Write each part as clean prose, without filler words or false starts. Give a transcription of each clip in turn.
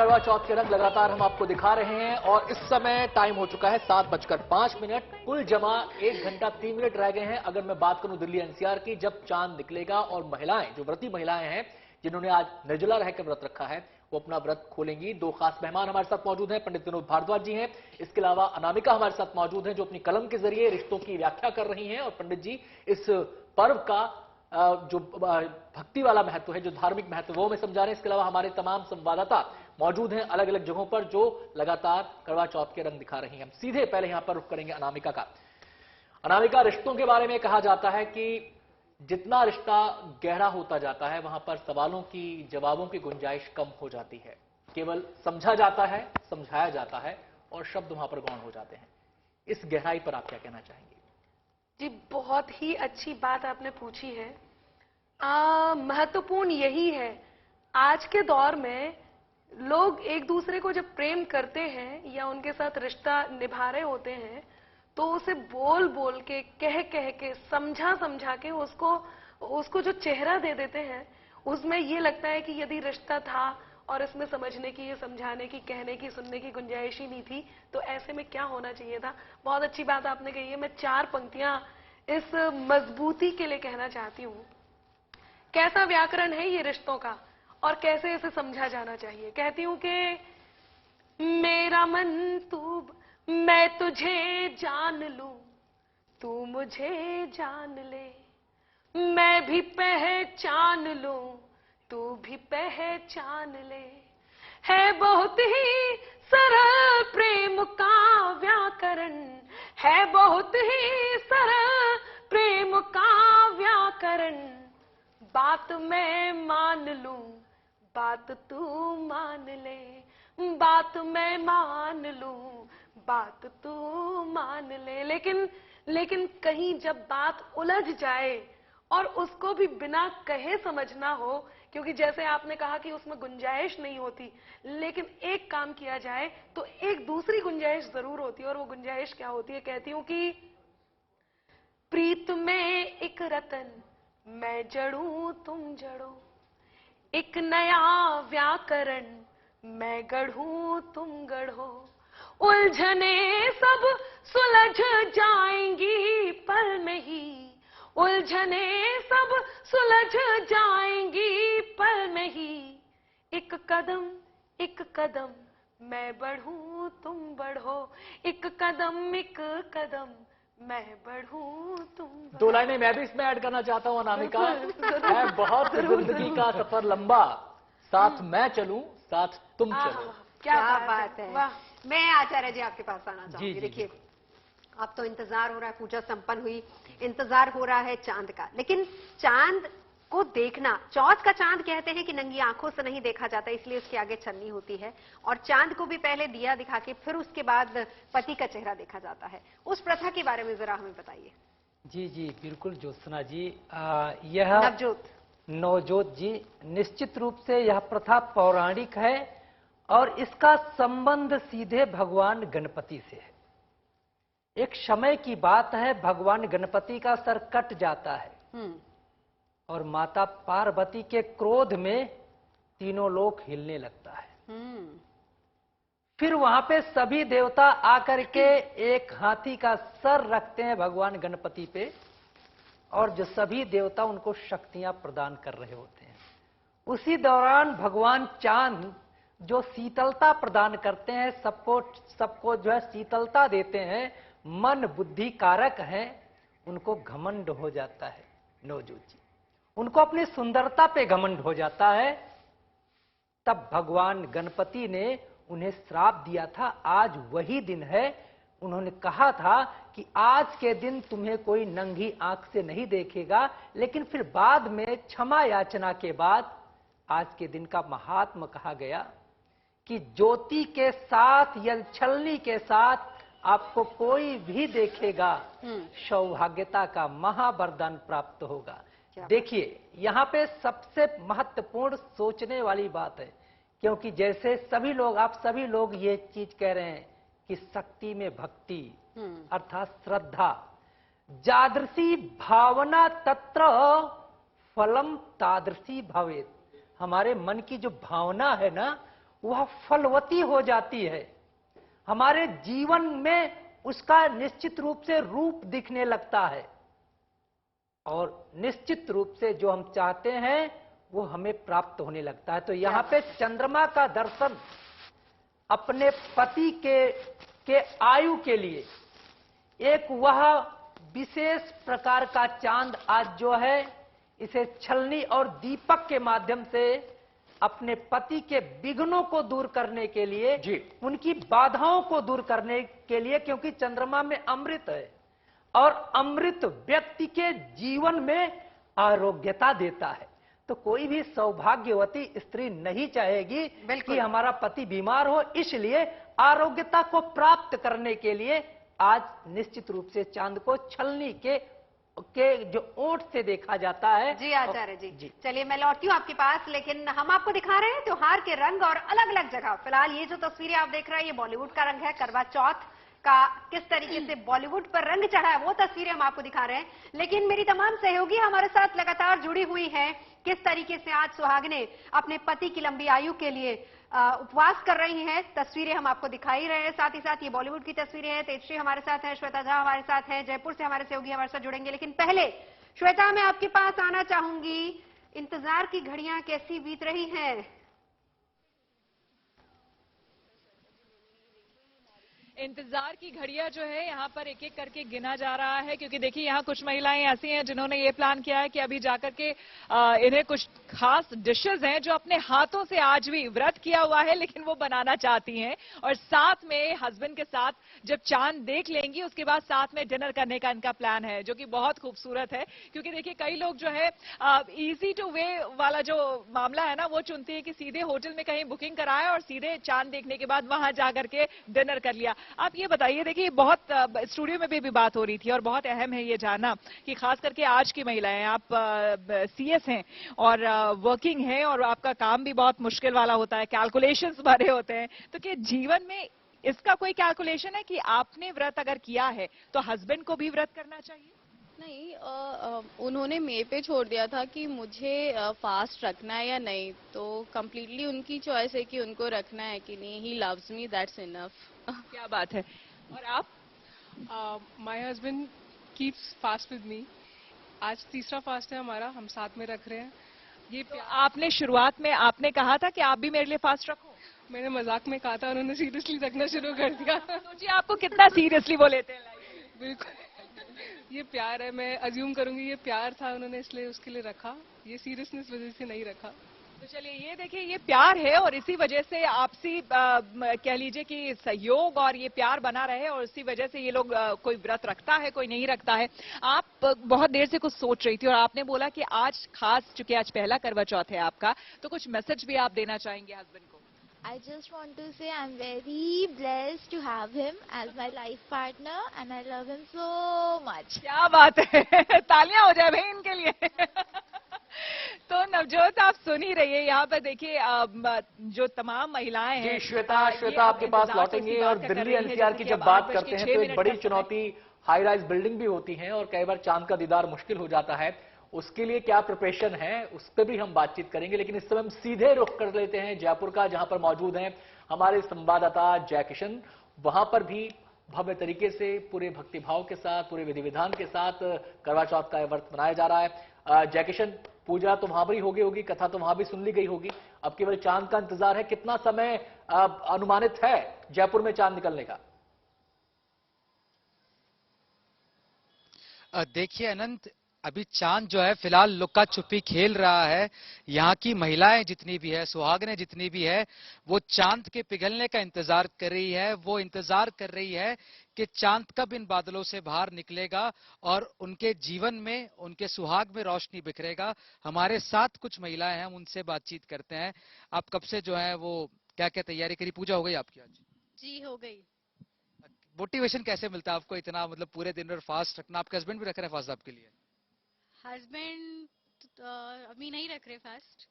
करवा चौथ के रंग लगातार हम आपको दिखा रहे हैं और इस समय टाइम हो चुका है 7:05। कुल जमा 1 घंटा 3 मिनट रह गए हैं। अगर मैं बात करूं दिल्ली एनसीआर की, जब चांद निकलेगा और महिलाएं, जो व्रती महिलाएं हैं जिन्होंने आज निर्जला रहकर व्रत रखा है, वो अपना व्रत खोलेंगी। 2 खास मेहमान हमारे साथ मौजूद हैं। पंडित विनोद भारद्वाज जी हैं, इसके अलावा अनामिका हमारे साथ मौजूद हैं जो अपनी कलम के जरिए रिश्तों की व्याख्या कर रही हैं। और पंडित जी इस पर्व का जो भक्ति वाला महत्व है, जो धार्मिक महत्व, वो हमें समझा रहे हैं। इसके अलावा हमारे तमाम संवाददाता मौजूद हैं अलग अलग जगहों पर जो लगातार करवा चौथ के रंग दिखा रही हैं। हम सीधे पहले यहां पर रुख करेंगे अनामिका का। अनामिका, रिश्तों के बारे में कहा जाता है कि जितना रिश्ता गहरा होता जाता है वहां पर सवालों की, जवाबों की गुंजाइश कम हो जाती है। केवल समझा जाता है, समझाया जाता है और शब्द वहां पर गौण हो जाते हैं। इस गहराई पर आप क्या कहना चाहेंगे? जी, बहुत ही अच्छी बात आपने पूछी है। महत्वपूर्ण यही है, आज के दौर में लोग एक दूसरे को जब प्रेम करते हैं या उनके साथ रिश्ता निभा रहे होते हैं तो उसे बोल बोल के, कह कह के, समझा समझा के उसको जो चेहरा दे देते हैं, उसमें ये लगता है कि यदि रिश्ता था और इसमें समझने की, समझाने की, कहने की, सुनने की गुंजाइश ही नहीं थी तो ऐसे में क्या होना चाहिए था। बहुत अच्छी बात आपने कही है। मैं 4 पंक्तियां इस मजबूती के लिए कहना चाहती हूं। कैसा व्याकरण है ये रिश्तों का और कैसे इसे समझा जाना चाहिए। कहती हूं कि मेरा मन तू, मैं तुझे जान लूं, तू मुझे जान ले, मैं भी पहचान लूं, तू भी पहचान ले, है बहुत ही सरल प्रेम का व्याकरण, है बहुत ही सरल प्रेम का व्याकरण, बात मैं मान लूं, बात तू मान ले, बात मैं मान लूं, बात तू मान ले। लेकिन कहीं जब बात उलझ जाए और उसको भी बिना कहे समझना हो, क्योंकि जैसे आपने कहा कि उसमें गुंजाइश नहीं होती, लेकिन एक काम किया जाए तो एक दूसरी गुंजाइश जरूर होती है। और वो गुंजाइश क्या होती है? कहती हूं कि प्रीत में एक रतन, मैं जड़ूं तुम जड़ो, एक नया व्याकरण, मैं गढ़ूं तुम गढ़ो, उलझने सब सुलझ जाएंगी पल में ही, उलझने सब सुलझ जाएंगी पल में ही, एक कदम मैं बढ़ूं तुम बढ़ो, एक कदम मैं बढ़ूं तुम बढ़ो। 2 लाइनें मैं भी इसमें ऐड करना चाहता हूं अनामिका। है बहुत जिंदगी का सफर लंबा, साथ मैं चलूं, साथ तुम चलो। क्या बात है। वाह। मैं आचार्य जी आपके पास आना चाहूंगी। देखिए, अब तो इंतजार हो रहा है, पूजा संपन्न हुई, इंतजार हो रहा है चांद का। लेकिन चांद को देखना, चौथ का चांद कहते हैं कि नंगी आंखों से नहीं देखा जाता, इसलिए उसके आगे छन्नी होती है और चांद को भी पहले दिया दिखा के फिर उसके बाद पति का चेहरा देखा जाता है। उस प्रथा के बारे में जरा हमें बताइए। जी जी बिल्कुल ज्योत्सना जी, यह नवजोत जी, निश्चित रूप से यह प्रथा पौराणिक है और इसका संबंध सीधे भगवान गणपति से है। एक समय की बात है, भगवान गणपति का सर कट जाता है और माता पार्वती के क्रोध में तीनों लोक हिलने लगता है। फिर वहां पे सभी देवता आकर के एक हाथी का सर रखते हैं भगवान गणपति पे और जो सभी देवता उनको शक्तियां प्रदान कर रहे होते हैं। उसी दौरान भगवान चांद जो शीतलता प्रदान करते हैं, सबको जो है शीतलता देते हैं, मन बुद्धि कारक हैं, उनको घमंड हो जाता है। नवजोत जी, उनको अपनी सुंदरता पे घमंड हो जाता है। तब भगवान गणपति ने उन्हें श्राप दिया था। आज वही दिन है। उन्होंने कहा था कि आज के दिन तुम्हें कोई नंगी आंख से नहीं देखेगा, लेकिन फिर बाद में क्षमा याचना के बाद आज के दिन का महात्म कहा गया कि ज्योति के साथ या छलनी के साथ आपको कोई भी देखेगा, सौभाग्यता का महावरदान प्राप्त होगा। देखिए, यहाँ पे सबसे महत्वपूर्ण सोचने वाली बात है, क्योंकि जैसे आप सभी लोग ये चीज कह रहे हैं कि शक्ति में भक्ति अर्थात श्रद्धा, जादृशी भावना तत्र फलम तादृशी भवेत। हमारे मन की जो भावना है ना, वह फलवती हो जाती है, हमारे जीवन में उसका निश्चित रूप से रूप दिखने लगता है और निश्चित रूप से जो हम चाहते हैं वो हमें प्राप्त होने लगता है। तो यहाँ पे चंद्रमा का दर्शन अपने पति के आयु के लिए एक वह विशेष प्रकार का चांद आज जो है, इसे छलनी और दीपक के माध्यम से अपने पति के विघ्नों को दूर करने के लिए, उनकी बाधाओं को दूर करने के लिए, क्योंकि चंद्रमा में अमृत है और अमृत व्यक्ति के जीवन में आरोग्यता देता है। तो कोई भी सौभाग्यवती स्त्री नहीं चाहेगी कि हमारा पति बीमार हो, इसलिए आरोग्यता को प्राप्त करने के लिए आज निश्चित रूप से चांद को छलनी के जो ओंठ से देखा जाता है। जी आचार्य जी, चलिए मैं लौटती हूँ आपके पास, लेकिन हम आपको दिखा रहे हैं त्योहार के रंग और अलग अलग जगह। फिलहाल ये जो तस्वीरें आप देख रहे हैं ये बॉलीवुड का रंग है, करवा चौथ का किस तरीके से बॉलीवुड पर रंग चढ़ा है वो तस्वीरें हम आपको दिखा रहे हैं। लेकिन मेरी तमाम सहयोगी हमारे साथ लगातार जुड़ी हुई हैं, किस तरीके से आज सुहागिनें अपने पति की लंबी आयु के लिए उपवास कर रही हैं, तस्वीरें हम आपको दिखाई रहे हैं। साथ ही साथ ये बॉलीवुड की तस्वीरें हैं। तेजश्री हमारे साथ है, श्वेता झा हमारे साथ है, जयपुर से हमारे सहयोगी हमारे साथ जुड़ेंगे। लेकिन पहले श्वेता, मैं आपके पास आना चाहूंगी, इंतजार की घड़ियां कैसी बीत रही हैं? इंतजार की घड़ियां जो है यहाँ पर एक एक करके गिना जा रहा है, क्योंकि देखिए यहाँ कुछ महिलाएं ऐसी हैं जिन्होंने ये प्लान किया है कि अभी जाकर के इन्हें कुछ खास डिशेज हैं जो अपने हाथों से आज भी व्रत किया हुआ है लेकिन वो बनाना चाहती हैं, और साथ में हस्बैंड के साथ जब चांद देख लेंगी उसके बाद साथ में डिनर करने का इनका प्लान है, जो कि बहुत खूबसूरत है। क्योंकि देखिए कई लोग जो है इजी टू वे वाला जो मामला है ना वो चुनती है कि सीधे होटल में कहीं बुकिंग कराए और सीधे चांद देखने के बाद वहां जाकर के डिनर कर लिया। आप ये बताइए, देखिए बहुत स्टूडियो में भी बात हो रही थी और बहुत अहम है ये जानना कि खास करके आज की महिलाएं, आप सीएस हैं और वर्किंग हैं और आपका काम भी बहुत मुश्किल वाला होता है, कैलकुलेशंस भरे होते हैं, तो क्या जीवन में इसका कोई कैलकुलेशन है कि आपने व्रत अगर किया है तो हस्बैंड को भी व्रत करना चाहिए? नहीं, उन्होंने मेरे पे छोड़ दिया था कि मुझे फास्ट रखना है या नहीं, तो कम्प्लीटली उनकी चॉइस है कि उनको रखना है कि नहीं। He loves me, that's enough. क्या बात है। और आप? My husband keeps fast with me. आज तीसरा फास्ट है हमारा, हम साथ में रख रहे हैं। ये तो आपने शुरुआत में आपने कहा था कि आप भी मेरे लिए फास्ट रखो? मैंने मजाक में कहा था, उन्होंने सीरियसली रखना शुरू कर दिया। सोचिए आपको कितना सीरियसली वो लेते हैं। बिल्कुल, ये प्यार है, मैं अज्यूम करूंगी ये प्यार था, उन्होंने इसलिए उसके लिए रखा, ये सीरियसनेस वजह से नहीं रखा। तो चलिए ये देखिए ये प्यार है और इसी वजह से आपसी कह लीजिए कि सहयोग और ये प्यार बना रहे और इसी वजह से ये लोग कोई व्रत रखता है कोई नहीं रखता है। आप बहुत देर से कुछ सोच रही थी और आपने बोला कि आज खास, चूंकि आज पहला करवा चौथ है आपका, तो कुछ मैसेज भी आप देना चाहेंगे हस्बैंड को? I just want to say I'm very blessed to have him as my life partner and I love him so much. क्या बात है, तालियां हो जाए भाई इनके लिए। तो नवजोत आप सुन ही रही है, यहाँ पर देखिए जो तमाम महिलाएं हैं। श्वेता आपके पास लौटेंगे और दिल्ली एनसीआर की जब बात करते हैं तो एक बड़ी चुनौती हाई राइज बिल्डिंग भी होती है और कई बार चांद का दीदार मुश्किल हो जाता है। उसके लिए क्या प्रिपरेशन है उस पर भी हम बातचीत करेंगे, लेकिन इस समय हम सीधे रुख कर लेते हैं जयपुर का, जहां पर मौजूद हैं हमारे संवाददाता जय किशन। वहां पर भी भव्य तरीके से पूरे भक्तिभाव के साथ, पूरे विधि विधान के साथ करवा चौथ का व्रत मनाया जा रहा है। जय किशन, पूजा तो वहां पर ही होगी, कथा तो वहां भी सुन ली गई होगी, अब केवल चांद का इंतजार है। कितना समय अनुमानित है जयपुर में चांद निकलने का? देखिए अनंत, अभी चांद जो है फिलहाल लुक्का छुपी खेल रहा है। यहाँ की महिलाएं जितनी भी है, सुहागनें जितनी भी है, वो चांद के पिघलने का इंतजार कर रही है। वो इंतजार कर रही है कि चांद कब इन बादलों से बाहर निकलेगा और उनके जीवन में, उनके सुहाग में रोशनी बिखरेगा। हमारे साथ कुछ महिलाएं हैं, हम उनसे बातचीत करते हैं। आप कब से जो है वो क्या क्या तैयारी करी? पूजा हो गई आपकी आज? जी हो गई। मोटिवेशन कैसे मिलता है आपको इतना, मतलब पूरे दिन भर फास्ट रखना? आपके हस्बैंड भी रख रहे हैं फास्ट आपके लिए? हस्बैंड अभी नहीं रख रहे फास्ट,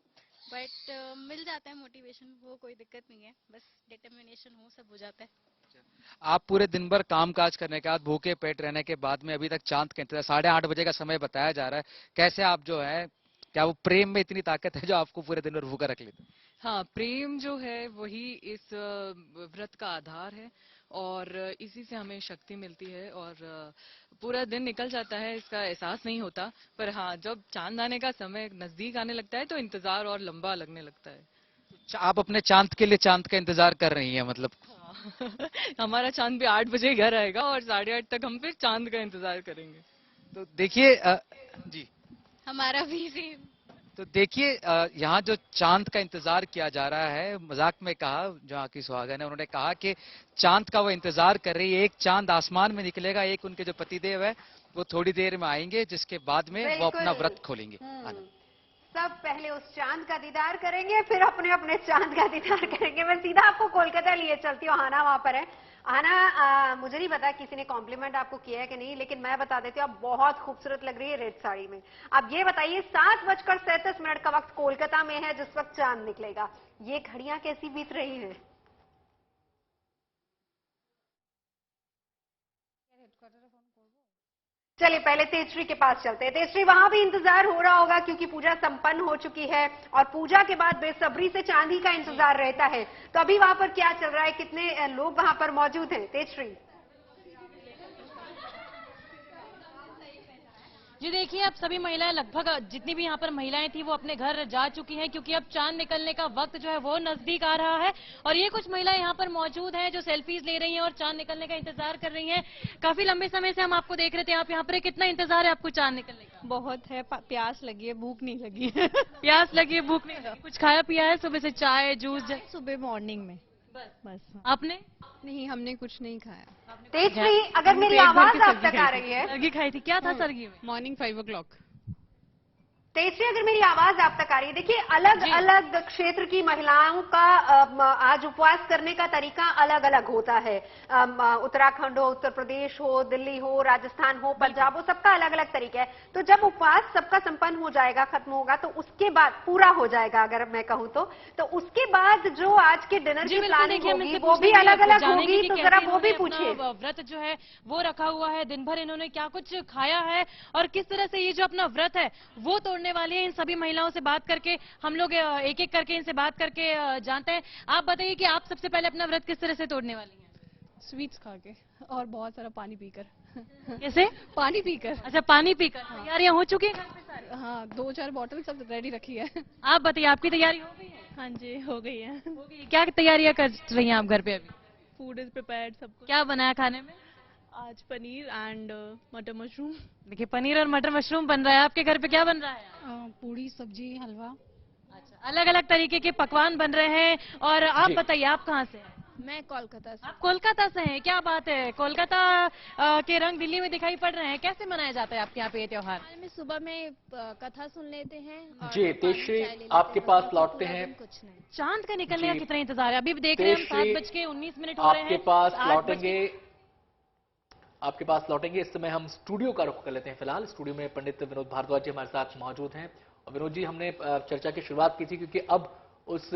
बट मिल जाता है मोटिवेशन, वो कोई दिक्कत नहीं है, बस डिटर्मिनेशन हो सब हो जाता है। आप पूरे दिन भर काम काज करने के बाद, भूखे पेट रहने के बाद में अभी तक चांद के इंतजार, 8:30 बजे का समय बताया जा रहा है, कैसे आप जो है, क्या वो प्रेम में इतनी ताकत है जो आपको पूरे दिन भर भूखा रख लेते? हाँ, प्रेम जो है वही इस व्रत का आधार है और इसी से हमें शक्ति मिलती है और पूरा दिन निकल जाता है, इसका एहसास नहीं होता। पर हाँ, जब चांद आने का समय नजदीक आने लगता है तो इंतजार और लंबा लगने लगता है। आप अपने चांद के लिए चांद का इंतजार कर रही हैं मतलब? हाँ। हमारा चांद भी 8 बजे घर आएगा और 8:30 तक हम फिर चांद का इंतजार करेंगे। तो देखिए जी, हमारा भी सेम। तो देखिए यहाँ जो चांद का इंतजार किया जा रहा है, मजाक में कहा जो आकी सुहागन है, उन्होंने कहा कि चांद का वो इंतजार कर रही है। एक चांद आसमान में निकलेगा, एक उनके जो पतिदेव है वो थोड़ी देर में आएंगे, जिसके बाद में वो अपना व्रत खोलेंगे। सब पहले उस चांद का दीदार करेंगे, फिर अपने अपने चांद का दीदार करेंगे। मैं सीधा आपको कोलकाता लिए चलती हूँ। आना वहां पर है। आना, मुझे नहीं पता किसी ने कॉम्प्लीमेंट आपको किया है कि नहीं, लेकिन मैं बता देती हूँ, आप बहुत खूबसूरत लग रही है रेड साड़ी में। अब ये बताइए, 7:37 का वक्त कोलकाता में है जिस वक्त चांद निकलेगा। ये घड़ियां कैसी बीत रही है? चलिए पहले तेजश्री के पास चलते हैं। तेजश्री, वहां भी इंतजार हो रहा होगा क्योंकि पूजा संपन्न हो चुकी है और पूजा के बाद बेसब्री से चांदी का इंतजार रहता है। तो अभी वहां पर क्या चल रहा है, कितने लोग वहां पर मौजूद हैं? तेजश्री जी देखिए, अब सभी महिलाएं, लगभग जितनी भी यहाँ पर महिलाएं थी वो अपने घर जा चुकी हैं क्योंकि अब चांद निकलने का वक्त जो है वो नजदीक आ रहा है। और ये कुछ महिलाएं यहाँ पर मौजूद हैं जो सेल्फीज ले रही हैं और चांद निकलने का इंतजार कर रही हैं। काफी लंबे समय से हम आपको देख रहे थे, आप यहाँ पर कितना इंतजार है आपको चांद निकलने का? बहुत है, प्यास लगी है, भूख नहीं लगी है। प्यास लगी है, भूख नहीं लगी। कुछ खाया पिया है सुबह से? चाय, जूस? सुबह मॉर्निंग में बस। आपने? नहीं, हमने कुछ नहीं खाया। तेजश्री, अगर मेरी आवाज आप तक आ रही है? सरगी खाई थी। क्या था सरगी में? Morning 5 o'clock। तेजश्री, अगर मेरी आवाज आप तक आ रही है, देखिए अलग अलग क्षेत्र की महिलाओं का आज उपवास करने का तरीका अलग अलग होता है। उत्तराखंड हो, उत्तर प्रदेश हो, दिल्ली हो, राजस्थान हो, पंजाब हो, सबका अलग अलग तरीका है। तो जब उपवास सबका संपन्न हो जाएगा, खत्म होगा, तो उसके बाद पूरा हो जाएगा अगर मैं कहूँ तो उसके बाद जो आज के डिनर की प्लानिंग होगी वो भी अलग अलग होगी। तो जरा वो भी पूछिए। व्रत जो है वो रखा हुआ है, दिन भर इन्होंने क्या कुछ खाया है और किस तरह से ये जो अपना व्रत है वो तोड़ने वाली है। इन सभी महिलाओं से बात करके हम लोग एक एक करके इनसे बात करके जानते हैं। आप बताइए कि आप सबसे पहले अपना व्रत किस तरह से तोड़ने वाली हैं? स्वीट्स खा के और बहुत सारा पानी पीकर। कैसे? पानी पीकर। अच्छा, पानी पीकर। तैयारियां हो चुकी हैं? हाँ, 2-4 बॉटल सब रेडी रखी है। आप बताइए, आपकी तैयारी हो गई है? हाँ जी, हो गई है। हो गई। क्या तैयारियां कर रही हैं आप घर पे अभी? फूड इज प्रिपेयर्ड, सब कुछ। क्या बनाया खाने में? आज पनीर एंड मटर मशरूम। देखिए, पनीर और मटर मशरूम बन रहा है। आपके घर पे क्या बन रहा है? पूड़ी, सब्जी, हलवा। अच्छा, अलग अलग तरीके के पकवान बन रहे हैं। और आप बताइए, आप कहाँ से हैं? मैं कोलकाता से। आप कोलकाता से हैं? क्या बात है, कोलकाता के रंग दिल्ली में दिखाई पड़ रहे हैं। कैसे मनाया जाता है आपके यहाँ पे ये त्योहार? में सुबह में कथा सुन लेते हैं। जी तेजश्री, आपके पास लौटते हैं। कुछ नहीं। चांद का निकलने का कितना इंतजार है? अभी देख रहे हैं हम 7:19 हो रहे हैं। आपके पास लौटेंगे, आपके पास लौटेंगे। इस समय हम स्टूडियो का रुख कर लेते हैं। फिलहाल स्टूडियो में पंडित विनोद भारद्वाज जी हमारे साथ मौजूद हैं। और विनोद जी, हमने चर्चा की शुरुआत की थी क्योंकि अब उस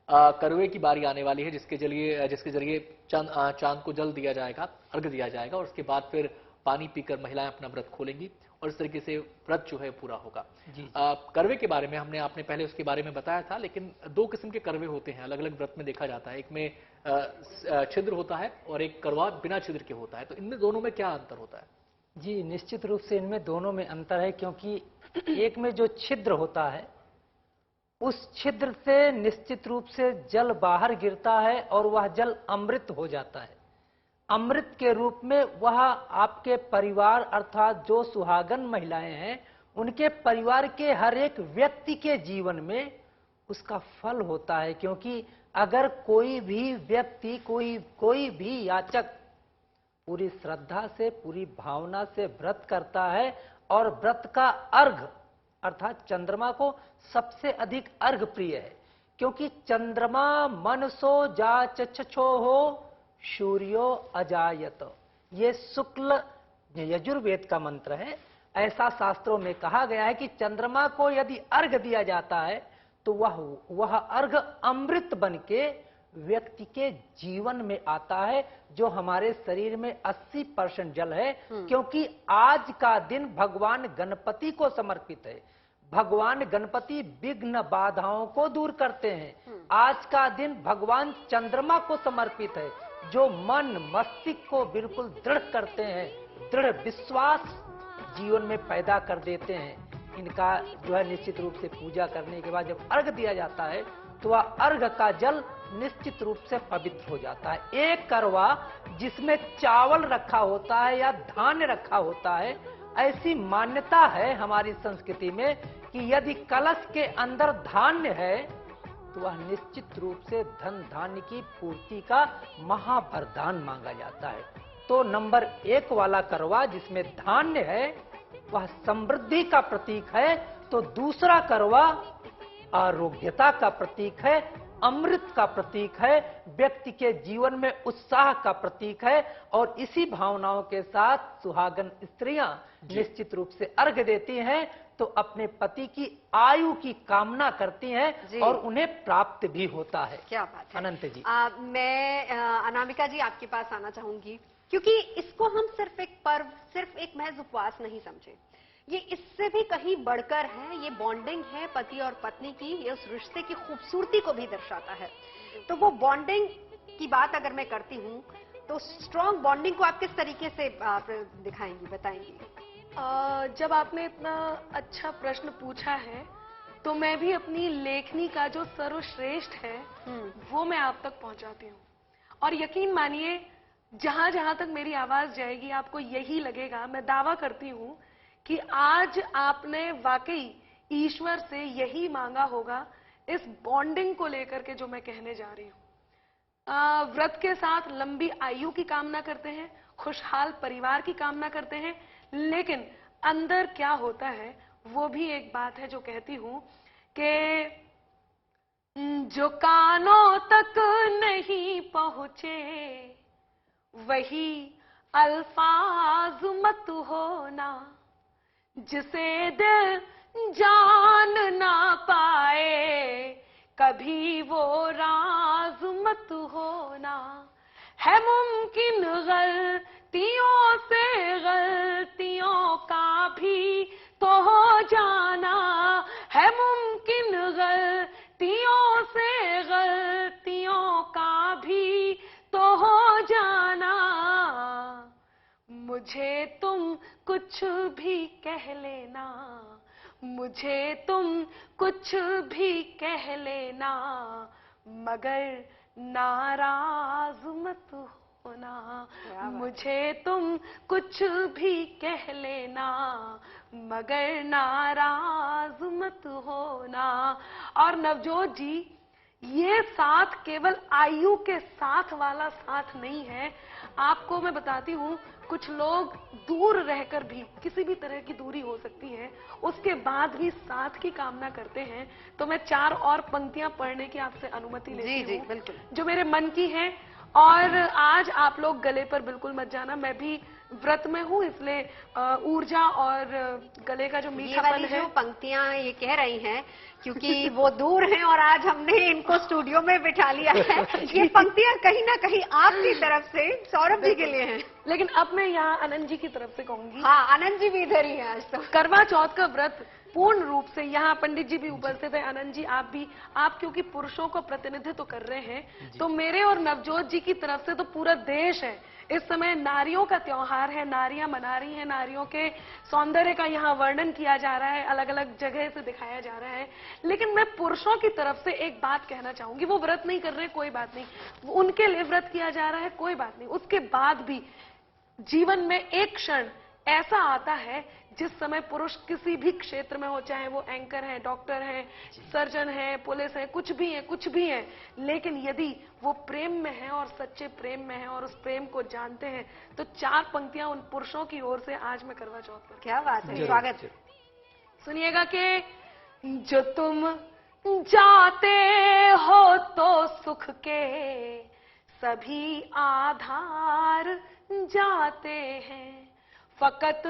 करवे की बारी आने वाली है जिसके जरिए चांद को जल दिया जाएगा, अर्घ दिया जाएगा और उसके बाद फिर पानी पीकर महिलाएं अपना व्रत खोलेंगी और इस तरीके से व्रत जो है पूरा होगा। करवे के बारे में आपने पहले उसके बारे में बताया था, लेकिन 2 किस्म के करवे होते हैं, अलग अलग व्रत में देखा जाता है। एक में छिद्र होता है और एक करवा बिना छिद्र के होता है। तो इनमें दोनों में क्या अंतर होता है? जी, निश्चित रूप से इनमें दोनों में अंतर है, क्योंकि एक में जो छिद्र होता है उस छिद्र से निश्चित रूप से जल बाहर गिरता है और वह जल अमृत हो जाता है। अमृत के रूप में वह आपके परिवार अर्थात जो सुहागन महिलाएं हैं उनके परिवार के हर एक व्यक्ति के जीवन में उसका फल होता है। क्योंकि अगर कोई भी व्यक्ति, कोई भी याचक पूरी श्रद्धा से, पूरी भावना से व्रत करता है और व्रत का अर्घ अर्थात चंद्रमा को सबसे अधिक अर्घ प्रिय है, क्योंकि चंद्रमा मनसो जाचछो हो सूर्यो अजायत, ये शुक्ल यजुर्वेद का मंत्र है। ऐसा शास्त्रों में कहा गया है कि चंद्रमा को यदि अर्घ दिया जाता है तो वह अर्घ अमृत बनके व्यक्ति के जीवन में आता है, जो हमारे शरीर में 80% जल है। क्योंकि आज का दिन भगवान गणपति को समर्पित है। भगवान गणपति विघ्न बाधाओं को दूर करते हैं। आज का दिन भगवान चंद्रमा को समर्पित है, जो मन मस्तिष्क को बिल्कुल दृढ़ करते हैं, दृढ़ विश्वास जीवन में पैदा कर देते हैं। इनका जो है निश्चित रूप से पूजा करने के बाद जब अर्घ दिया जाता है तो वह अर्घ का जल निश्चित रूप से पवित्र हो जाता है। एक करवा जिसमें चावल रखा होता है या धान्य रखा होता है, ऐसी मान्यता है हमारी संस्कृति में कि यदि कलश के अंदर धान्य है तो वह निश्चित रूप से धन धान्य की पूर्ति का महावरदान मांगा जाता है। तो नंबर 1 वाला करवा जिसमें धान्य है वह समृद्धि का प्रतीक है, तो दूसरा करवा आरोग्यता का प्रतीक है, अमृत का प्रतीक है, व्यक्ति के जीवन में उत्साह का प्रतीक है। और इसी भावनाओं के साथ सुहागन स्त्रियां निश्चित रूप से अर्घ देती हैं तो अपने पति की आयु की कामना करती हैं और उन्हें प्राप्त भी होता है। क्या बात है अनंत जी। मैं अनामिका जी आपके पास आना चाहूंगी, क्योंकि इसको हम सिर्फ एक पर्व, सिर्फ एक महज उपवास नहीं समझे, ये इससे भी कहीं बढ़कर है। ये बॉन्डिंग है पति और पत्नी की, ये उस रिश्ते की खूबसूरती को भी दर्शाता है। तो वो बॉन्डिंग की बात अगर मैं करती हूँ तो स्ट्रॉन्ग बॉन्डिंग को आप किस तरीके से आप दिखाएंगी, बताएंगी? जब आपने इतना अच्छा प्रश्न पूछा है तो मैं भी अपनी लेखनी का जो सर्वश्रेष्ठ है वो मैं आप तक पहुंचाती हूँ। और यकीन मानिए जहां जहां तक मेरी आवाज जाएगी आपको यही लगेगा, मैं दावा करती हूँ कि आज आपने वाकई ईश्वर से यही मांगा होगा इस बॉन्डिंग को लेकर के जो मैं कहने जा रही हूँ। व्रत के साथ लंबी आयु की कामना करते हैं, खुशहाल परिवार की कामना करते हैं, लेकिन अंदर क्या होता है वो भी एक बात है जो कहती हूँ कि जो कानों तक नहीं पहुंचे वही अल्फाज मत होना, जिसे दिल जान ना पाए कभी वो राज मत होना। है मुमकिन गलतियों से गलतियों का भी तो हो जाना, है मुमकिन गलतियों से गलतियों का भी तो हो जाना। मुझे तुम कुछ भी कह लेना, मुझे तुम कुछ भी कह लेना, मगर नाराज मत होना। मुझे तुम कुछ भी कह लेना मगर नाराज मत होना। और नवजोत जी, ये साथ केवल आयु के साथ वाला साथ नहीं है। आपको मैं बताती हूँ, कुछ लोग दूर रहकर भी, किसी भी तरह की दूरी हो सकती है, उसके बाद भी साथ की कामना करते हैं। तो मैं 4 और पंक्तियां पढ़ने की आपसे अनुमति लेती हूँ बिल्कुल, जो मेरे मन की हैं। और आज आप लोग गले पर बिल्कुल मत जाना, मैं भी व्रत में हूँ, इसलिए ऊर्जा और गले का जो मीठापन है। जो पंक्तियां ये कह रही हैं क्योंकि वो दूर हैं और आज हमने इनको स्टूडियो में बिठा लिया है, ये पंक्तियां कहीं ना कहीं आपकी तरफ से सौरभ जी के लिए हैं। लेकिन अब मैं यहाँ आनंद जी की तरफ से कहूंगी। हाँ, आनंद जी भी इधर ही हैं आज तो। करवा चौथ का व्रत पूर्ण रूप से, यहाँ पंडित जी भी उपस्थित है, आनंद जी आप भी, आप क्योंकि पुरुषों को प्रतिनिधित्व कर रहे हैं, तो मेरे और नवजोत जी की तरफ से तो पूरा देश है। इस समय नारियों का त्योहार है, नारियां मना रही हैं, नारियों के सौंदर्य का यहाँ वर्णन किया जा रहा है, अलग अलग जगह से दिखाया जा रहा है। लेकिन मैं पुरुषों की तरफ से एक बात कहना चाहूंगी, वो व्रत नहीं कर रहे, कोई बात नहीं, उनके लिए व्रत किया जा रहा है, कोई बात नहीं। उसके बाद भी जीवन में एक क्षण ऐसा आता है जिस समय पुरुष किसी भी क्षेत्र में हो, चाहे वो एंकर है, डॉक्टर है, सर्जन है, पुलिस है, कुछ भी है, लेकिन यदि वो प्रेम में है और सच्चे प्रेम में है और उस प्रेम को जानते हैं, तो 4 पंक्तियां उन पुरुषों की ओर से आज मैं करवा चौथ पर। क्या बात है, स्वागत। सुनिएगा कि जो तुम जाते हो तो सुख के सभी आधार जाते हैं, फकत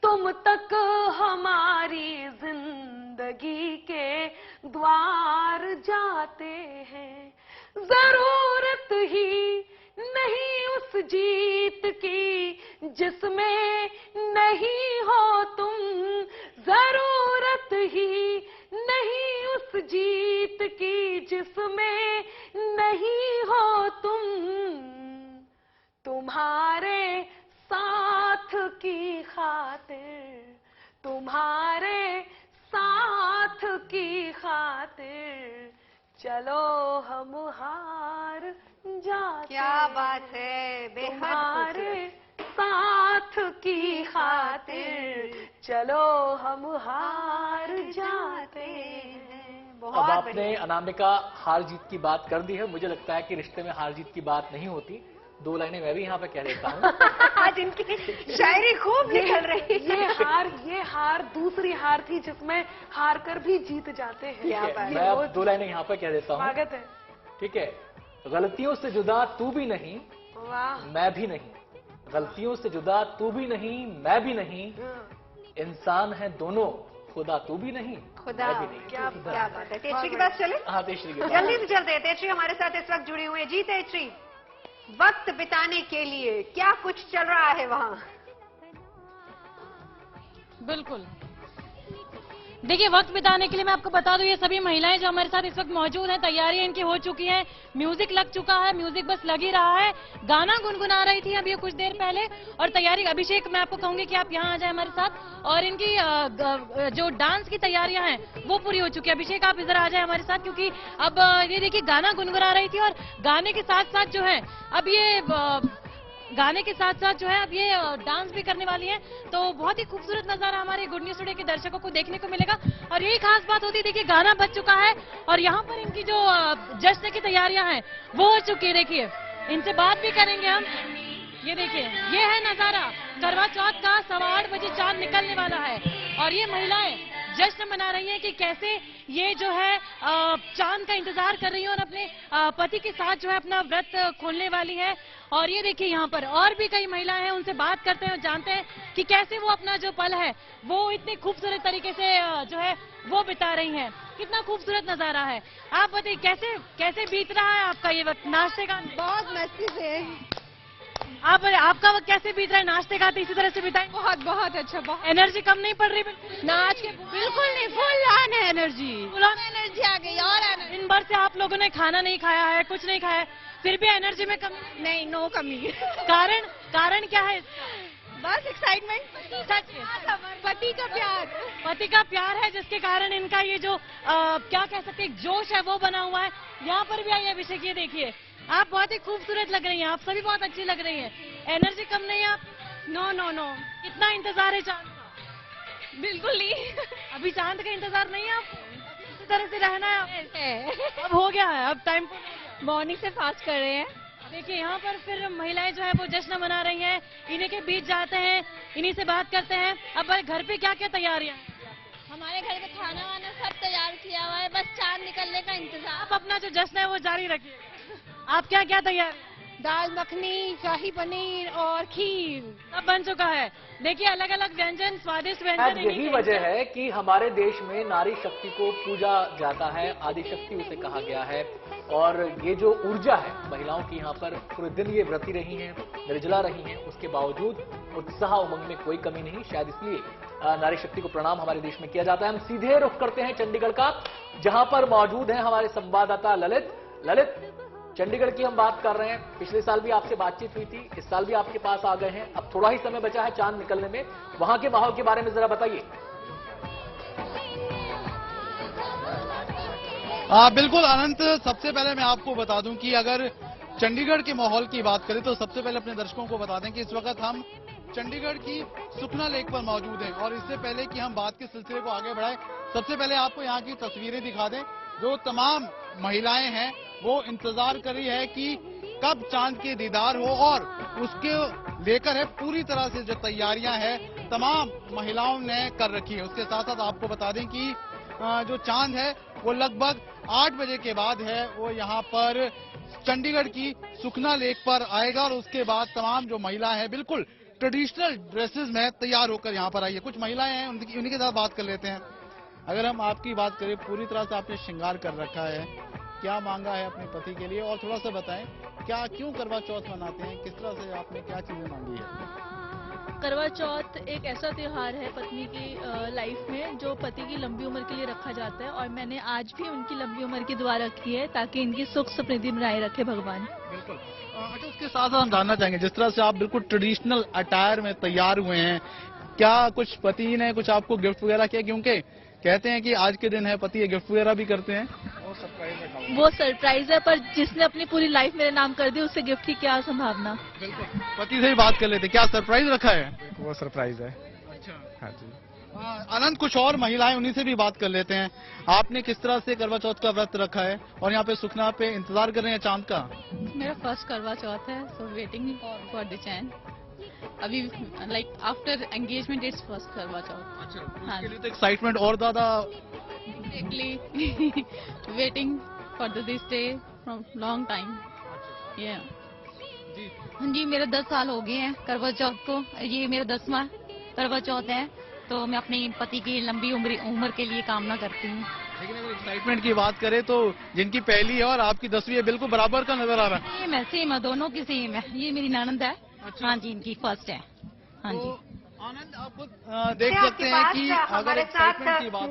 तुम तक हमारी जिंदगी के द्वार जाते हैं। जरूरत ही नहीं उस जीत की जिसमें नहीं हो तुम, जरूरत ही नहीं उस जीत की जिसमें नहीं हो तुम, तुम्हारे साथ की खातिर, तुम्हारे साथ की खातिर चलो हम हार जाते। क्या बात है, बेहद तुम्हारे साथ की खातिर चलो हम हार जाते हैं। अब आपने अनामिका हार जीत की बात कर दी है। मुझे लगता है कि रिश्ते में हार जीत की बात नहीं होती। 2 लाइनें मैं भी यहाँ पे कह देता हूँ। आज इनकी शायरी खूब निकल रही है। ये हार दूसरी हार थी जिसमें हार कर भी जीत जाते हैं। मैं अब 2 लाइनें यहाँ पे कह देता हूँ। स्वागत है। ठीक है। गलतियों से जुदा तू भी नहीं, वाह। मैं भी नहीं। गलतियों से जुदा तू भी नहीं, मैं भी नहीं। इंसान है दोनों, खुदा तू भी नहीं, खुदा मैं भी नहीं। क्या बात है। तेजश्री के पास चले। हाँ, तेजश्री के पास जल्दी से चलते हैं। तेजश्री हमारे साथ इस वक्त जुड़ी हुई है। जी तेजश्री, वक्त बिताने के लिए क्या कुछ चल रहा है वहाँ? बिल्कुल, देखिए वक्त बिताने के लिए मैं आपको बता दूं, ये सभी महिलाएं जो हमारे साथ इस वक्त मौजूद हैं, तैयारियां इनकी हो चुकी हैं, म्यूजिक लग चुका है, म्यूजिक बस लग ही रहा है। गाना गुनगुना रही थी अभी कुछ देर पहले, और तैयारी। अभिषेक, मैं आपको कहूंगी कि आप यहाँ आ जाए हमारे साथ, और इनकी जो डांस की तैयारियां हैं वो पूरी हो चुकी है। अभिषेक, आप इधर आ जाए हमारे साथ, क्योंकि अब ये देखिए गाना गुनगुना रही थी, और गाने के साथ साथ जो है अब ये गाने के साथ साथ जो है अब ये डांस भी करने वाली है। तो बहुत ही खूबसूरत नजारा हमारे गुड न्यूज टुडे के दर्शकों को देखने को मिलेगा। और यही खास बात होती है, देखिए गाना बज चुका है और यहाँ पर इनकी जो जश्न की तैयारियां हैं वो हो चुकी है। देखिए इनसे बात भी करेंगे हम। ये देखिए, ये है नजारा करवा चौथ का। 8:15 बजे चांद निकलने वाला है और ये महिलाएं जश्न मना रही हैं कि कैसे ये जो है चांद का इंतजार कर रही है और अपने पति के साथ जो है अपना व्रत खोलने वाली है। और ये देखिए यहाँ पर और भी कई महिलाएं हैं, उनसे बात करते हैं और जानते हैं कि कैसे वो अपना जो पल है वो इतनी खूबसूरत तरीके से जो है वो बिता रही हैं। कितना खूबसूरत नजारा है। आप बताइए कैसे बीत रहा है आपका ये वक्त? नाश्ते का बहुत मस्ती से। आपका वक्त कैसे बीत रहा है? नाश्ते का इसी तरह से बिताएं? बहुत अच्छा। बहुत एनर्जी कम नहीं पड़ रही? नाच के बिल्कुल नहीं, फुल ऑन है एनर्जी। फुल ऑन एनर्जी आ गई। और दिन भर से आप लोगों ने खाना नहीं खाया है, कुछ नहीं खाया है, फिर भी एनर्जी में कमी नहीं? नो कमी। कारण क्या है? बस एक्साइटमेंट, पति का प्यार है जिसके कारण इनका ये जो क्या कह सकते हैं जोश है वो बना हुआ है। यहाँ पर भी आइए अभिषेक, ये देखिए आप बहुत ही खूबसूरत लग रही हैं, आप सभी बहुत अच्छी लग रही हैं। एनर्जी कम नहीं है आप? नो। कितना इंतजार है चांद का? बिल्कुल नहीं। अभी चांद का इंतजार नहीं है आपको? इसी तरह से रहना है। अब हो गया है, अब टाइम मॉर्निंग से फास्ट कर रहे हैं। देखिए यहाँ पर फिर महिलाएं जो है वो जश्न मना रही हैं। इन्हीं के बीच जाते हैं, इन्हीं से बात करते हैं। अब घर पे क्या क्या तैयारियां? हमारे घर में खाना वाना सब तैयार किया हुआ है, बस चांद निकलने का इंतजार। आप अपना जो जश्न है वो जारी रखिए। आप क्या क्या तैयार? दाल मखनी, शाही पनीर और खीर सब बन चुका है। देखिए अलग अलग व्यंजन, स्वादिष्ट व्यंजन। यही वजह है कि हमारे देश में नारी शक्ति को पूजा जाता है, आदि शक्ति उसे कहा गया है। और ये जो ऊर्जा है महिलाओं की, यहाँ पर पूरे दिन ये व्रती रही हैं, निर्जला रही हैं, उसके बावजूद उत्साह उमंग में कोई कमी नहीं। शायद इसलिए नारी शक्ति को प्रणाम हमारे देश में किया जाता है। हम सीधे रुख करते हैं चंडीगढ़ का, जहां पर मौजूद हैं हमारे संवाददाता ललित। चंडीगढ़ की हम बात कर रहे हैं। पिछले साल भी आपसे बातचीत हुई थी, इस साल भी आपके पास आ गए हैं। अब थोड़ा ही समय बचा है चांद निकलने में, वहां के माहौल के बारे में जरा बताइए। बिल्कुल अनंत, सबसे पहले मैं आपको बता दूं कि अगर चंडीगढ़ के माहौल की बात करें तो सबसे पहले अपने दर्शकों को बता दें कि इस वक्त हम चंडीगढ़ की सुखना लेक पर मौजूद हैं। और इससे पहले कि हम बात के सिलसिले को आगे बढ़ाएं, सबसे पहले आपको यहाँ की तस्वीरें दिखा दें। जो तमाम महिलाएं हैं वो इंतजार कर रही है कि कब चांद के दीदार हो, और उसके लेकर है पूरी तरह से जो तैयारियां हैं तमाम महिलाओं ने कर रखी है। उसके साथ साथ आपको बता दें कि जो चांद है वो लगभग 8 बजे के बाद है वो यहाँ पर चंडीगढ़ की सुखना लेक पर आएगा। और उसके बाद तमाम जो महिलाएं हैं बिल्कुल ट्रेडिशनल ड्रेसेस में तैयार होकर यहाँ पर आई है। कुछ महिलाएं हैं, उन्हीं के साथ बात कर लेते हैं। अगर हम आपकी बात करें, पूरी तरह से आपने श्रृंगार कर रखा है, क्या मांगा है अपने पति के लिए, और थोड़ा सा बताएं क्यों करवा चौथ मनाते हैं, किस तरह से आपने क्या चीजें मांगी है? करवा चौथ एक ऐसा त्योहार है पत्नी की लाइफ में जो पति की लंबी उम्र के लिए रखा जाता है, और मैंने आज भी उनकी लंबी उम्र की दुआ रखी है ताकि इनकी सुख समृद्धि बनाए रखे भगवान। बिल्कुल। अच्छा, उसके साथ साथ हम जानना चाहेंगे, जिस तरह से आप बिल्कुल ट्रेडिशनल अटायर में तैयार हुए हैं, क्या कुछ पति ने कुछ आपको गिफ्ट वगैरह किया? क्योंकि कहते हैं कि आज के दिन है, पति गिफ्ट वगैरह भी करते हैं। वो सरप्राइज है, पर जिसने अपनी पूरी लाइफ मेरे नाम कर दी उससे गिफ्ट की क्या संभावना। बिल्कुल, पति से ही बात कर लेते, क्या सरप्राइज रखा है? वो सरप्राइज है। अच्छा, हाँ जी। अनंत, कुछ और महिलाएं उन्हीं से भी बात कर लेते हैं। आपने किस तरह से करवा चौथ का व्रत रखा है और यहाँ पे सुखना पे इंतजार कर रहे हैं चांद का? मेरा फर्स्ट करवा चौथ है, सो वेटिंग फॉर द चांद। अभी like after engagement it's first करवा चौथ। अच्छा, उसके लिए तो एक्साइटमेंट और ज्यादा। Exactly, waiting for this day from long time. हाँ जी, मेरे 10 साल हो गए हैं करवा चौथ को, ये मेरा 10वां करवा चौथ है, तो मैं अपने पति की लंबी उम्र के लिए कामना करती हूँ। लेकिन अगर एक्साइटमेंट की बात करें तो जिनकी पहली है और आपकी 10वीं है, बिल्कुल बराबर का नजर आ रहा है। सेम है, दोनों की सेम है। ये मेरी ननद है। अच्छा। हाँ जी, इनकी फर्स्ट है। हाँ जी। आनंद, आप देख सकते हैं कि हमारे साथ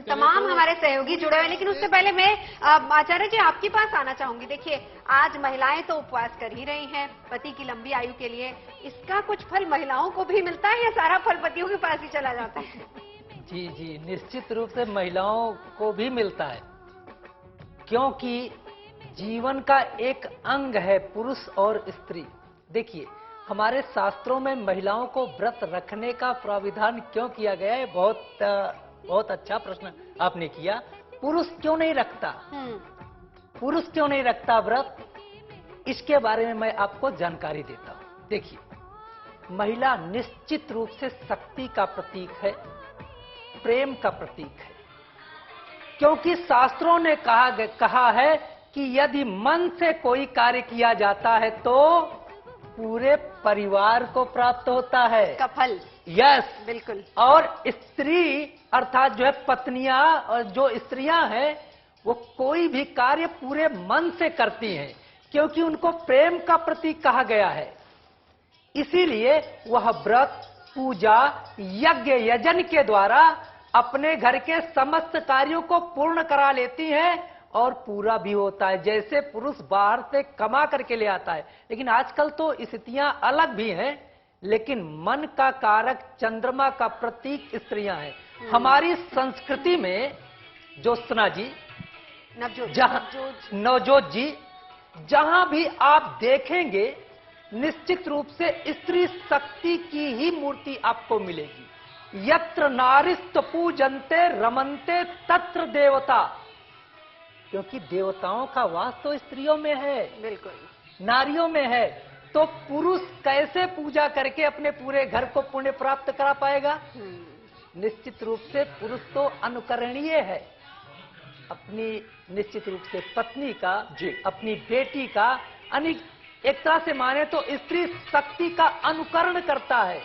तमाम हमारे सहयोगी जुड़े हुए, लेकिन उससे पहले मैं आचार्य जी आपके पास आना चाहूंगी। देखिए, आज महिलाएं तो उपवास कर ही रही हैं पति की लंबी आयु के लिए, इसका कुछ फल महिलाओं को भी मिलता है या सारा फल पतियों के पास ही चला जाता है? जी जी, निश्चित रूप से महिलाओं को भी मिलता है, क्योंकि जीवन का एक अंग है पुरुष और स्त्री। देखिए, हमारे शास्त्रों में महिलाओं को व्रत रखने का प्राविधान क्यों किया गया है? बहुत अच्छा प्रश्न आपने किया। पुरुष क्यों नहीं रखता? पुरुष क्यों नहीं रखता व्रत? इसके बारे में मैं आपको जानकारी देता हूं। देखिए, महिला निश्चित रूप से शक्ति का प्रतीक है, प्रेम का प्रतीक है, क्योंकि शास्त्रों ने कहा है कि यदि मन से कोई कार्य किया जाता है तो पूरे परिवार को प्राप्त होता है का फल। यस, बिल्कुल। और स्त्री अर्थात जो है पत्नियां और जो स्त्रियां हैं, वो कोई भी कार्य पूरे मन से करती हैं, क्योंकि उनको प्रेम का प्रतीक कहा गया है। इसीलिए वह व्रत, पूजा, यज्ञ, यजन के द्वारा अपने घर के समस्त कार्यों को पूर्ण करा लेती हैं और पूरा भी होता है। जैसे पुरुष बाहर से कमा करके ले आता है, लेकिन आजकल तो स्थितियां अलग भी हैं, लेकिन मन का कारक, चंद्रमा का प्रतीक स्त्रियां हैं। हमारी संस्कृति में ज्योत्सना जी, नवजोत जी, जहां भी आप देखेंगे निश्चित रूप से स्त्री शक्ति की ही मूर्ति आपको मिलेगी। यत्र नारिस्त पूजन्ते रमन्ते तत्र देवता, क्योंकि देवताओं का वास तो स्त्रियों में है, बिल्कुल, नारियों में है। तो पुरुष कैसे पूजा करके अपने पूरे घर को पुण्य प्राप्त करा पाएगा? निश्चित रूप से पुरुष तो अनुकरणीय है, अपनी निश्चित रूप से पत्नी का, अपनी बेटी का, एक तरह से माने तो स्त्री शक्ति का अनुकरण करता है,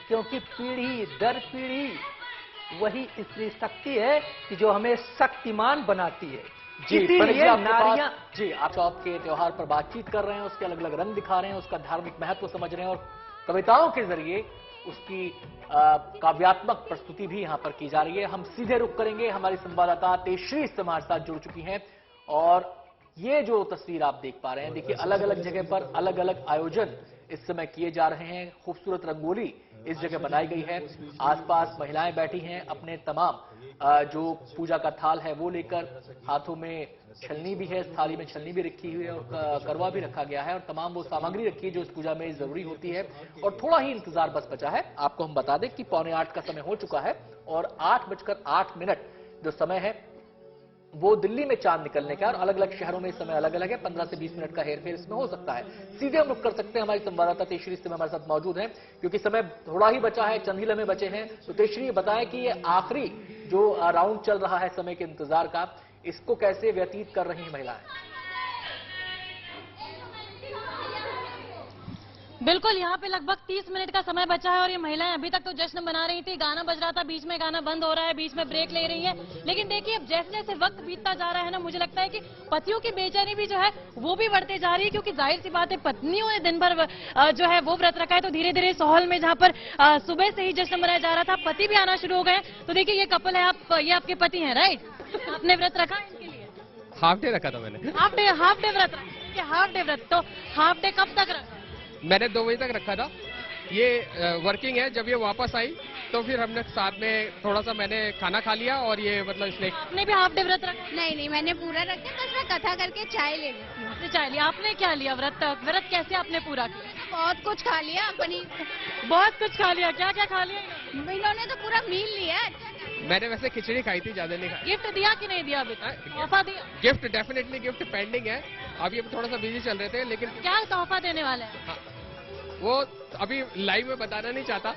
क्योंकि पीढ़ी दर पीढ़ी वही स्त्री शक्ति है कि जो हमें शक्तिमान बनाती है। इसीलिए नारियां जी, आप चौथ के त्योहार पर बातचीत कर रहे हैं, उसके अलग अलग रंग दिखा रहे हैं, उसका धार्मिक महत्व समझ रहे हैं और कविताओं के जरिए उसकी काव्यात्मक प्रस्तुति भी यहाँ पर की जा रही है। हम सीधे रुख करेंगे, हमारी संवाददाता तेजश्री इससे हमारे साथ जुड़ चुकी हैं और ये जो तस्वीर आप देख पा रहे हैं, देखिए अलग अलग जगह पर अलग अलग आयोजन इस समय किए जा रहे हैं। खूबसूरत रंगोली इस जगह बनाई गई है, आसपास महिलाएं बैठी हैं अपने तमाम जो पूजा का थाल है वो लेकर, हाथों में छलनी भी है, इस थाली में छलनी भी रखी हुई है और करवा भी रखा गया है और तमाम वो सामग्री रखी है जो इस पूजा में जरूरी होती है। और थोड़ा ही इंतजार बस बचा है। आपको हम बता दें कि 7:45 का समय हो चुका है और 8:08 जो समय है वो दिल्ली में चांद निकलने का, और अलग अलग शहरों में समय अलग अलग है। 15 से 20 मिनट का हेरफेर इसमें हो सकता है। सीधे हम रुक कर सकते हैं, हमारी संवाददाता तेजश्री इस समय हमारे साथ मौजूद हैं, क्योंकि समय थोड़ा ही बचा है, चंद ही लम्हे बचे हैं। तो तेजश्री बताएं कि ये आखिरी जो राउंड चल रहा है समय के इंतजार का, इसको कैसे व्यतीत कर रही हैं महिलाएं? बिल्कुल, यहाँ पे लगभग 30 मिनट का समय बचा है और ये महिलाएं अभी तक तो जश्न मना रही थी। गाना बज रहा था, बीच में गाना बंद हो रहा है, बीच में ब्रेक ले रही है। लेकिन देखिए अब जैसे जैसे वक्त बीतता जा रहा है ना, मुझे लगता है कि पतियों की बेचैनी भी जो है वो भी बढ़ते जा रही है, क्योंकि जाहिर सी बात है पत्नियों ने दिन भर जो है वो व्रत रखा है, तो धीरे धीरे इस हॉल में जहाँ पर सुबह से ही जश्न मनाया जा रहा था, पति भी आना शुरू हो गए। तो देखिए ये कपल है, ये आपके पति है, राइट? आपने व्रत रखा है इनके लिए? हाफ डे रखा था मैंने। हाफ डे व्रत रखा? हाफ डे व्रत, तो हाफ डे कब तक रखा? मैंने 2 बजे तक रखा था। ये वर्किंग है, जब ये वापस आई तो फिर हमने साथ में थोड़ा सा मैंने खाना खा लिया और ये मतलब इसलिए। आपने भी हाफ डे व्रत रखा? नहीं, मैंने पूरा रखा, बस मैं कथा करके चाय ले ली थी। चाय लिया? आपने क्या लिया? व्रत कैसे आपने पूरा किया? बहुत कुछ खा लिया, पनीर बहुत कुछ खा लिया। क्या क्या खा लिया? इन्होंने तो पूरा मील लिया। मैंने वैसे खिचड़ी खाई थी, ज्यादा नहीं खाई। गिफ्ट दिया कि नहीं दिया अभी तक? तोहफा दिया? गिफ्ट डेफिनेटली गिफ्ट पेंडिंग है, अभी हम थोड़ा सा बिजी चल रहे थे। लेकिन क्या तोहफा देने वाले हैं? हाँ, वो अभी लाइव में बताना नहीं चाहता।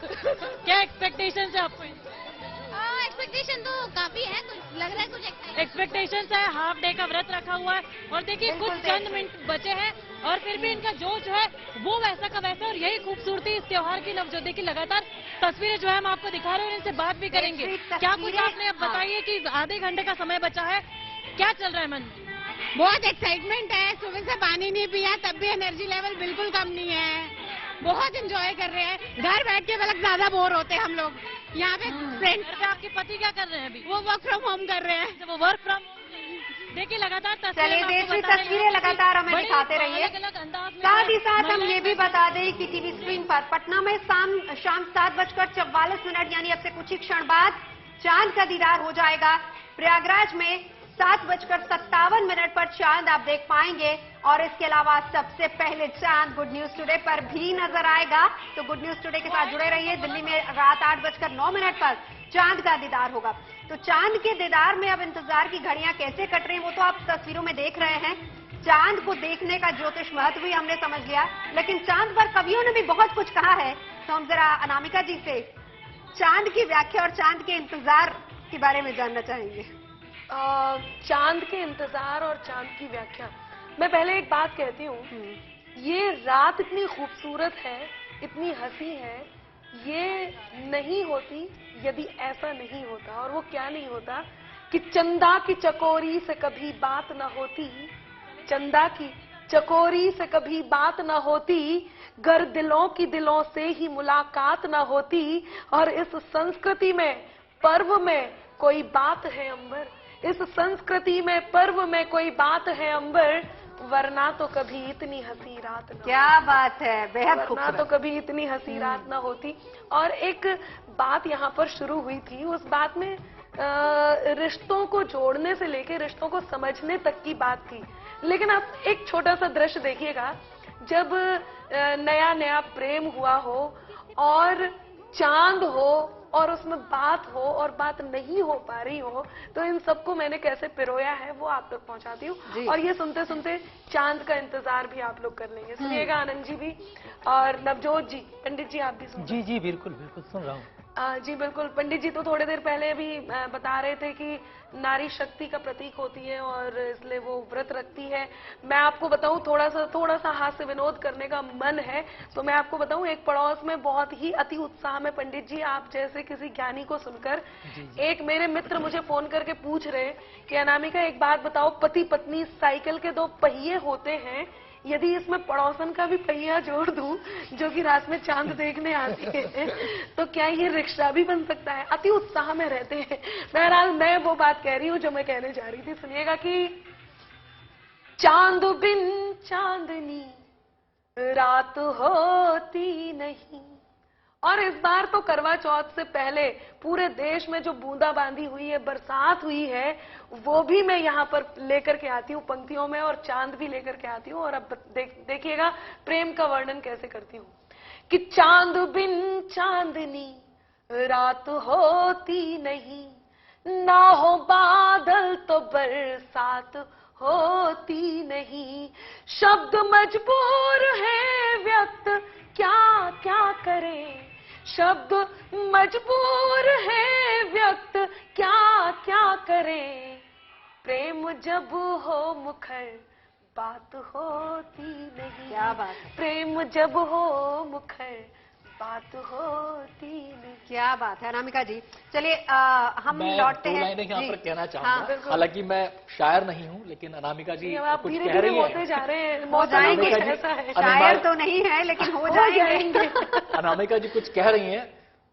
क्या एक्सपेक्टेशन है आपको? एक्सपेक्टेशन तो काफी है, तो लग रहा है कुछ एक्सपेक्टेशन है। हाफ डे का व्रत रखा हुआ है और देखिए कुछ चंद मिनट बचे हैं और फिर भी इनका जोश जो है वो वैसा का वैसा। और यही खूबसूरती इस त्योहार की। नवजोत देखिए लगातार तस्वीरें जो है हम आपको दिखा रहे हैं और इनसे बात भी करेंगे। क्या कुछ आपने अब बताइए कि आधे घंटे का समय बचा है, क्या चल रहा है मन में? बहुत एक्साइटमेंट है, सुबह से पानी नहीं पिया तब भी एनर्जी लेवल बिल्कुल कम नहीं है। बहुत एंजॉय कर रहे हैं। घर बैठ के मतलब ज्यादा बोर होते हैं हम लोग। यहाँ पे फ्रेंड। आपके पति क्या कर रहे हैं अभी? वो वर्क फ्रॉम होम कर रहे हैं। वो वर्क फ्रॉम होम। देखिए लगातार तस्वीरें लगातार हमें दिखाते रहिए। साथ ही साथ हम ये भी बता दें कि टीवी स्क्रीन पर पटना में शाम 7:44 यानी अब से कुछ ही क्षण बाद चांद का दीदार हो जाएगा। प्रयागराज में 7:57 पर चांद आप देख पाएंगे और इसके अलावा सबसे पहले चांद गुड न्यूज टुडे पर भी नजर आएगा। तो गुड न्यूज टुडे के साथ जुड़े रहिए। दिल्ली में रात 8:09 पर चांद का दीदार होगा। तो चांद के दीदार में अब इंतजार की घड़ियां कैसे कट रही हैं वो तो आप तस्वीरों में देख रहे हैं। चांद को देखने का ज्योतिष महत्व भी हमने समझ लिया, लेकिन चांद पर कवियों ने भी बहुत कुछ कहा है। तो हम जरा अनामिका जी से चांद की व्याख्या और चांद के इंतजार के बारे में जानना चाहेंगे। चांद के इंतजार और चांद की व्याख्या। मैं पहले एक बात कहती हूँ, ये रात इतनी खूबसूरत है, इतनी हंसी है, ये नहीं होती यदि ऐसा नहीं होता। और वो क्या नहीं होता कि चंदा की चकोरी से कभी बात न होती, चंदा की चकोरी से कभी बात न होती, गर दिलों की दिलों से ही मुलाकात न होती। और इस संस्कृति में पर्व में कोई बात है अंबर, इस संस्कृति में पर्व में कोई बात है अंबर, वरना तो कभी इतनी हंसी रात न। क्या बात है, बेहद खूबसूरत। वरना तो कभी इतनी हंसी रात न होती। और एक बात यहाँ पर शुरू हुई थी, उस बात में रिश्तों को जोड़ने से लेकर रिश्तों को समझने तक की बात थी। लेकिन आप एक छोटा सा दृश्य देखिएगा, जब नया नया प्रेम हुआ हो और चांद हो और उसमें बात हो और बात नहीं हो पा रही हो, तो इन सबको मैंने कैसे पिरोया है वो आप तक पहुंचाती हूँ। और ये सुनते सुनते चांद का इंतजार भी आप लोग कर लेंगे। सुनिएगा आनंद जी भी और नवजोत जी, पंडित जी आप भी सुन। जी जी बिल्कुल बिल्कुल सुन रहा हूँ। जी बिल्कुल। पंडित जी तो थोड़ी देर पहले भी बता रहे थे कि नारी शक्ति का प्रतीक होती है और इसलिए वो व्रत रखती है। मैं आपको बताऊं, थोड़ा सा हास्य विनोद करने का मन है तो मैं आपको बताऊं, एक पड़ोस में बहुत ही अति उत्साह में पंडित जी आप जैसे किसी ज्ञानी को सुनकर एक मेरे मित्र मुझे फोन करके पूछ रहे कि अनामिका एक बात बताओ, पति पत्नी साइकिल के 2 पहिए होते हैं, यदि इसमें पड़ोसन का भी पहिया जोड़ दूं जो कि रात में चांद देखने आती है, तो क्या ये रिक्शा भी बन सकता है? अति उत्साह में रहते हैं। बहरहाल मैं वो बात कह रही हूँ जो मैं कहने जा रही थी। सुनिएगा कि चांद बिन चांदनी रात होती नहीं। और इस बार तो करवा चौथ से पहले पूरे देश में जो बूंदाबांदी हुई है, बरसात हुई है, वो भी मैं यहाँ पर लेकर के आती हूँ पंक्तियों में और चांद भी लेकर के आती हूँ। और अब देखिएगा प्रेम का वर्णन कैसे करती हूँ कि चांद बिन चांदनी रात होती नहीं, ना हो बादल तो बरसात होती नहीं। शब्द मजबूर है व्यक्त क्या क्या करें, शब्द मजबूर है व्यक्त क्या क्या करें। प्रेम जब हो मुखर बात होती नहीं। क्या बात है। प्रेम जब हो मुखर बात होती नहीं। क्या बात है अनामिका जी। चलिए हम लौटते हैं। मैं यहाँ पर कहना चाहूंगा, हालांकि मैं शायर नहीं हूँ, लेकिन अनामिका जी कुछ कह रही होते जा रहे हैं, हो जाएंगे। शायर तो नहीं है लेकिन हो जाएंगे। अनामिका जी कुछ कह रही हैं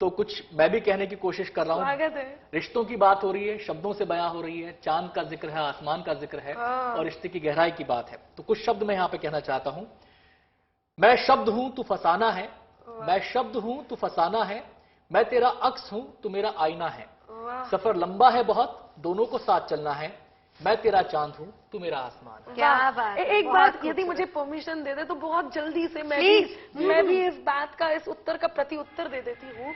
तो कुछ मैं भी कहने की कोशिश कर रहा हूँ। रिश्तों की बात हो रही है, शब्दों से बयां हो रही है, चांद का जिक्र है, आसमान का जिक्र है और रिश्ते की गहराई की बात है। तो कुछ शब्द मैं यहाँ पे कहना चाहता हूँ। मैं शब्द हूं तू फसाना है, मैं शब्द हूं तू फसाना है, मैं तेरा अक्स हूं तू मेरा आईना है, सफर लंबा है बहुत दोनों को साथ चलना है, मैं तेरा चांद हूं तू मेरा आसमान। क्या बात। एक बात यदि मुझे परमिशन दे दे तो बहुत जल्दी से मैं भी इस बात का, इस उत्तर का प्रति उत्तर दे देती हूँ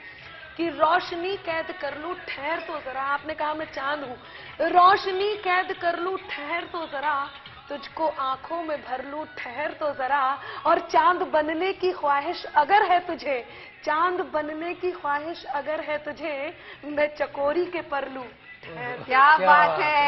कि रोशनी कैद कर लूं ठहर तो जरा। आपने कहा मैं चांद हूँ, रोशनी कैद कर लूं ठहर तो जरा, तुझको आंखों में भर लूं ठहर तो जरा, और चांद बनने की ख्वाहिश अगर है तुझे, चांद बनने की ख्वाहिश अगर है तुझे, मैं चकोरी के पर लूं। क्या बात है।